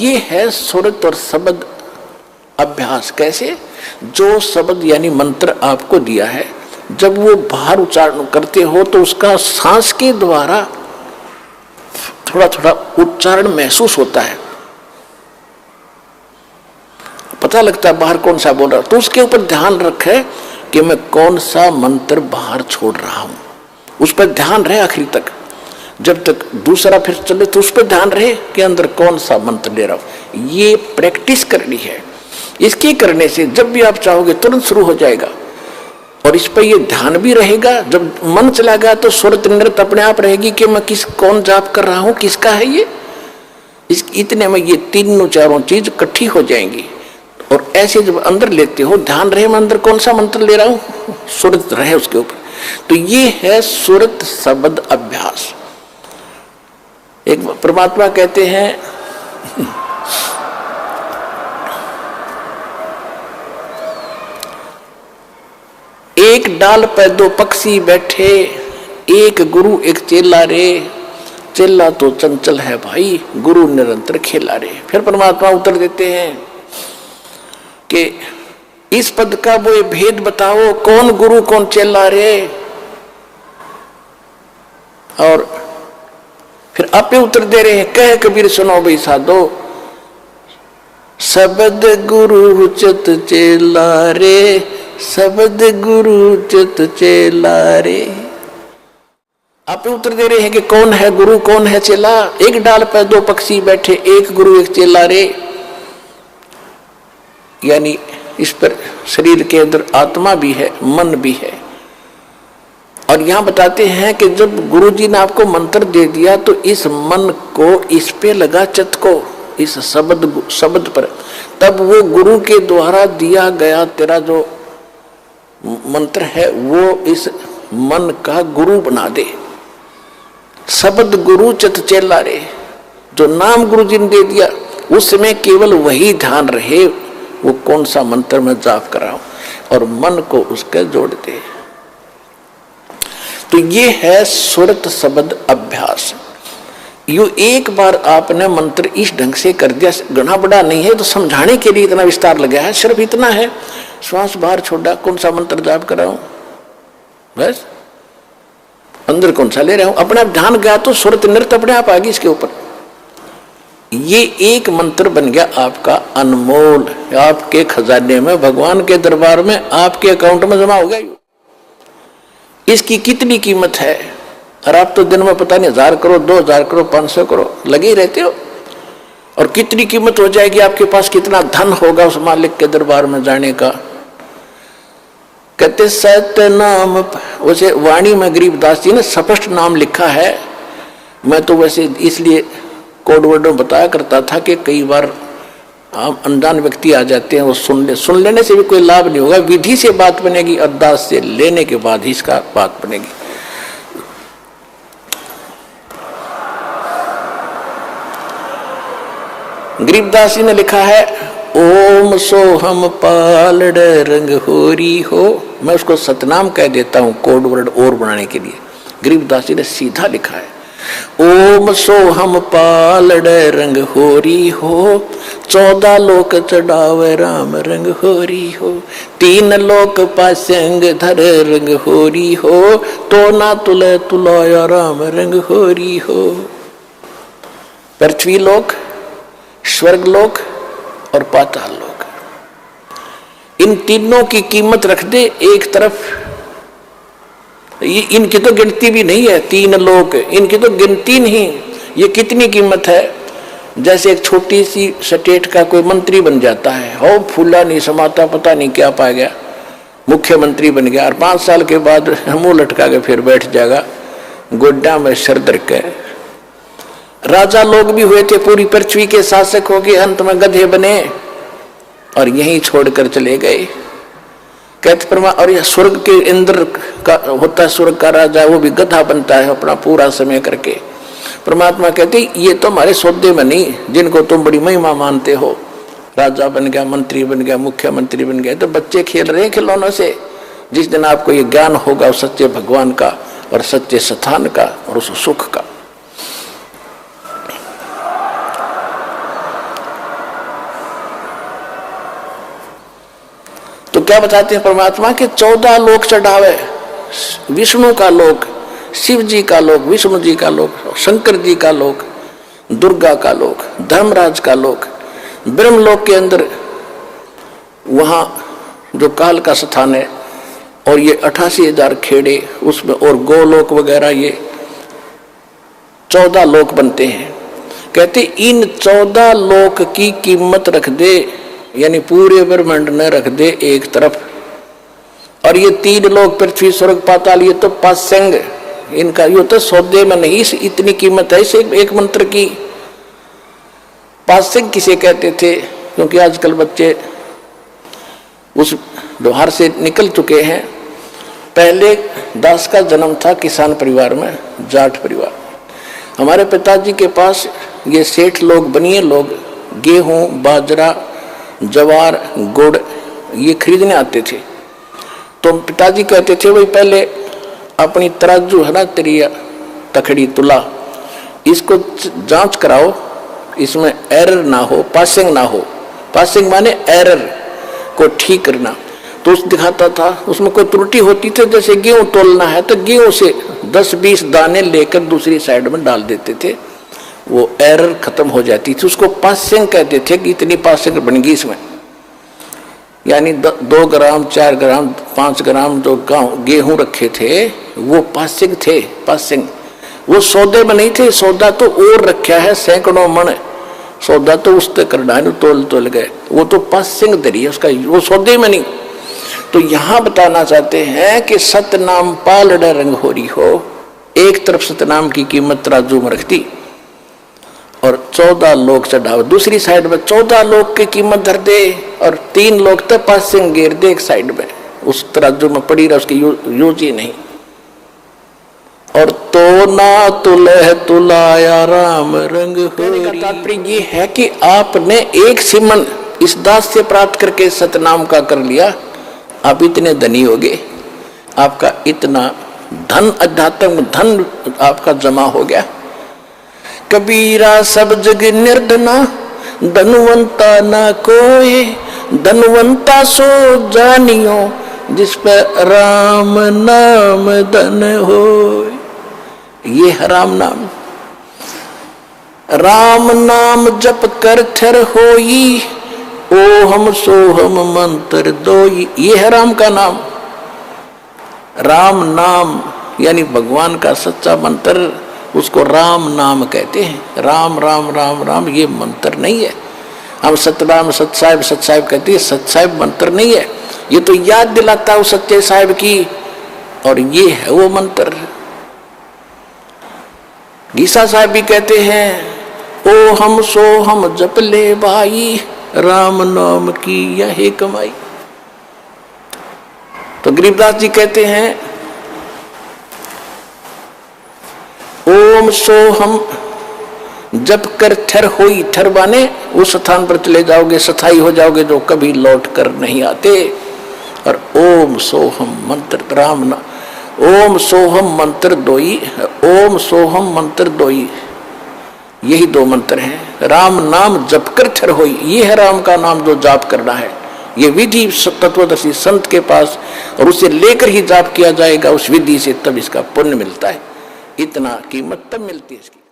ये है सुरत और शब्द अभ्यास। कैसे? जो शब्द यानी मंत्र आपको दिया है, जब वो बाहर उच्चारण करते हो तो उसका सांस के द्वारा थोड़ा थोड़ा उच्चारण महसूस होता है, पता लगता है बाहर कौन सा बोल रहा है। तो उसके ऊपर ध्यान रखे कि मैं कौन सा मंत्र बाहर छोड़ रहा हूं, उस पर ध्यान रहे आखिरी तक। जब तक दूसरा फिर चले तो उस पर ध्यान रहे कि अंदर कौन सा मंत्र ले रहा हूं। ये प्रैक्टिस करनी है। इसके करने से जब भी आप चाहोगे तुरंत शुरू हो जाएगा, और इस पर ये ध्यान भी रहेगा। जब मन चला गया तो सुरत नृत्य अपने आप रहेगी कि मैं कौन जाप कर रहा हूं, किसका है ये। इतने में ये तीनों चारों चीज इकट्ठी हो जाएंगी। और ऐसे जब अंदर लेते हो, ध्यान रहे मैं अंदर कौन सा मंत्र ले रहा हूं, सुरत रहे उसके ऊपर। तो ये है सुरत शब्द अभ्यास। एक परमात्मा कहते हैं एक डाल पे दो पक्षी बैठे, एक गुरु एक चेला रे, चेला तो चंचल है भाई, गुरु निरंतर खेला रे। फिर परमात्मा उत्तर देते हैं कि इस पद का वो भेद बताओ, कौन गुरु कौन चेला रे। और फिर आपे उत्तर दे रहे हैं, कह कबीर सुनो भाई साधो, शब्द गुरु चित चेला रे, शब्द गुरु चित चेला रे। आप उत्तर दे रहे हैं कि कौन है गुरु कौन है चेला। एक डाल पर दो पक्षी बैठे, एक गुरु एक चेला रे। यानी इस पर शरीर के अंदर आत्मा भी है, मन भी है। और यहां बताते हैं कि जब गुरुजी ने आपको मंत्र दे दिया तो इस मन को इस पे लगा, चित्त को इस शब्द पर, तब वो गुरु के द्वारा दिया गया तेरा जो मंत्र है वो इस मन का गुरु बना दे। शब्द गुरु चित चेला रे, जो नाम गुरु जी ने दे दिया उसमें केवल वही ध्यान रहे, वो कौन सा मंत्र मैं जाप कर रहा हूं, और मन को उसके जोड़ दे। तो ये है सुरत शब्द अभ्यास। यू एक बार आपने मंत्र इस ढंग से कर दिया, घना बड़ा नहीं है तो समझाने के लिए इतना विस्तार लगा है, सिर्फ इतना है, श्वास बाहर छोड़ा, कौन सा मंत्र जाप कर रहा हूं, बस अंदर कौन सा ले रहा हूं, अपने आप ध्यान गया तो सुरत नृत्य अपने आप आ गई इसके ऊपर। ये एक मंत्र बन गया आपका अनमोल, आपके खजाने में, भगवान के दरबार में, आपके अकाउंट में जमा हो गया। इसकी कितनी कीमत है, और आप तो दिन में पता नहीं 1000 करो, 2000 करो, 500 करो लगे ही रहते हो। और कितनी कीमत हो जाएगी आपके पास, कितना धन होगा उस मालिक के दरबार में जाने का। कहते सत्य नाम, वैसे वाणी में गरीबदास जी ने स्पष्ट नाम लिखा है। मैं तो वैसे इसलिए कोड वर्ड में बताया करता था कि कई बार अनजान व्यक्ति आ जाते हैं, वो सुन लेने से भी कोई लाभ नहीं होगा। विधि से बात बनेगी, अरदास से लेने के बाद ही इसका बात बनेगी। गरीबदास जी ने लिखा है, ओम सोहम पालड़ रंग होरी हो। मैं उसको सतनाम कह देता हूं कोड वर्ड और बनाने के लिए। गरीबदास जी ने सीधा लिखा है, ओम सोहम पालड़ रंग होरी हो, 14 लोक चढ़ावे राम रंग होरी हो, 3 लोक पासंग धर रंग होरी हो, तो ना तुले तुलाया राम रंग होरी हो। पृथ्वी लोक, स्वर्ग लोक और पाताल लोक, इन तीनों की कीमत रख दे एक तरफ। इनकी तो गिनती भी नहीं है, 3 लोक, इनकी तो गिनती नहीं। ये कितनी कीमत है। जैसे एक छोटी सी स्टेट का कोई मंत्री बन जाता है, हो फूला नहीं समाता, पता नहीं क्या पा गया, मुख्यमंत्री बन गया, और 5 साल के बाद मुंह लटका के फिर बैठ जाएगा गोड्डा में सर दर के। राजा लोग भी हुए थे, पूरी पृथ्वी के शासक हो गए, अंत में गधे बने और यहीं छोड़कर चले गए। कहते परमा, और यह स्वर्ग के इंद्र का होता है, स्वर्ग का राजा, वो भी गधा बनता है अपना पूरा समय करके। परमात्मा कहते ये तो हमारे सौदे में नहीं, जिनको तुम बड़ी महिमा मानते हो, राजा बन गया, मंत्री बन गया, मुख्यमंत्री बन गया, तो बच्चे खेल रहे हैं खिलौनों से। जिस दिन आपको ये ज्ञान होगा उस सच्चे भगवान का और सच्चे स्थान का और उस सुख का। क्या बताते हैं परमात्मा के 14 लोक चढ़ावे, विष्णु का लोक, शिव जी का लोक, विष्णु जी का लोक, शंकर जी का लोक, दुर्गा का लोक, धर्मराज का लोक, ब्रह्मलोक के अंदर वहाँ जो काल का स्थान है, और ये 88,000 खेड़े उसमें, और गोलोक वगैरह, ये 14 लोक बनते हैं। कहते इन 14 लोक की कीमत रख दे, यानी पूरे ब्रह्मांड में रख दे एक तरफ, और ये 3 लोक पृथ्वी स्वर्ग पाताल, ये तो पासंग, इनका ये तो सौदे में नहीं, इतनी कीमत है इसे एक मंत्र की। पासंग किसे कहते थे? क्योंकि आजकल बच्चे उस व्यवहार से निकल चुके हैं। पहले दास का जन्म था किसान परिवार में, जाट परिवार। हमारे पिताजी के पास ये सेठ लोग, बनिए लोग गेहूं, बाजरा, जवार, गुड़ ये खरीदने आते थे। तो पिताजी कहते थे भाई पहले अपनी तराजू है ना, तेरी तखड़ी तुला, इसको जांच कराओ, इसमें एरर ना हो, पासिंग ना हो। पासिंग माने एरर को ठीक करना। तो उस दिखाता था, उसमें कोई त्रुटि होती थी, जैसे गेहूं तोलना है तो गेहूं से 10-20 दाने लेकर दूसरी साइड में डाल देते थे, वो एरर खत्म हो जाती थी। उसको पासिंग कहते थे कि इतनी पासिंग बन गई इसमें, यानी 2 ग्राम, 4 ग्राम, 5 ग्राम जो गेहूं रखे थे वो पासिंग थे। पासिंग वो सौदे में नहीं थे, सौदा तो और रखा है सैकड़ों मन, सौदा तो उससे करना है, तोल गए, वो तो पासिंग दरी है उसका, वो सौदे में नहीं। तो यहां बताना चाहते हैं कि सतनाम पालड़ रंग हो रही हो, एक तरफ सतनाम की कीमत तराजू में रखती और 14 लोग चढ़ाओ, दूसरी साइड में 14 लोग की कीमत धर दे, और 3 लोग तो पासिंग गिर दे एक साइड में, उस तराजू में पड़ी रहा, उसकी यूज ही नहीं। और तो ना तुलह तुलाया राम रंग हो। तात्पर्य ये है कि आपने एक सिमन इस दास से प्राप्त करके सतनाम का कर लिया, आप इतने धनी हो गए, आपका इतना धन, अध्यात्म धन आपका जमा हो गया। कबीरा सब जग निर्धना, धनवंता न कोई, धनवंता सो जानियो, जिस पर राम नाम धन हो। ये है राम नाम। राम नाम जप कर थर होई, ओ हम सो हम मंत्र दोई। ये है राम का नाम। राम नाम यानी भगवान का सच्चा मंत्र, उसको राम नाम कहते हैं। राम राम राम राम ये मंत्र नहीं है। हम सतनाम सतसाहिब सतसाहिब कहते हैं, सतसाहिब मंत्र नहीं है, ये तो याद दिलाता है सच्चे साहिब की, और ये है वो मंत्र। गीसा साहब भी कहते हैं, ओ हम सो हम जप ले भाई, राम नाम की यही कमाई। तो गरीबदास जी कहते हैं, ओम सो हम जप कर थर होई, थर बाने उस स्थान पर चले जाओगे, स्थायी हो जाओगे जो कभी लौट कर नहीं आते। और ओम सोहम मंत्र राम ना, ओम सोहम मंत्र दोई, ओम सोहम मंत्र दोई, यही 2 मंत्र हैं। राम नाम जप कर थर होई, ये है राम का नाम जो जाप करना है। ये विधि तत्वदर्शी संत के पास, और उसे लेकर ही जाप किया जाएगा उस विधि से, तब इसका पुण्य मिलता है। इतना कीमत तब मिलती है इसकी।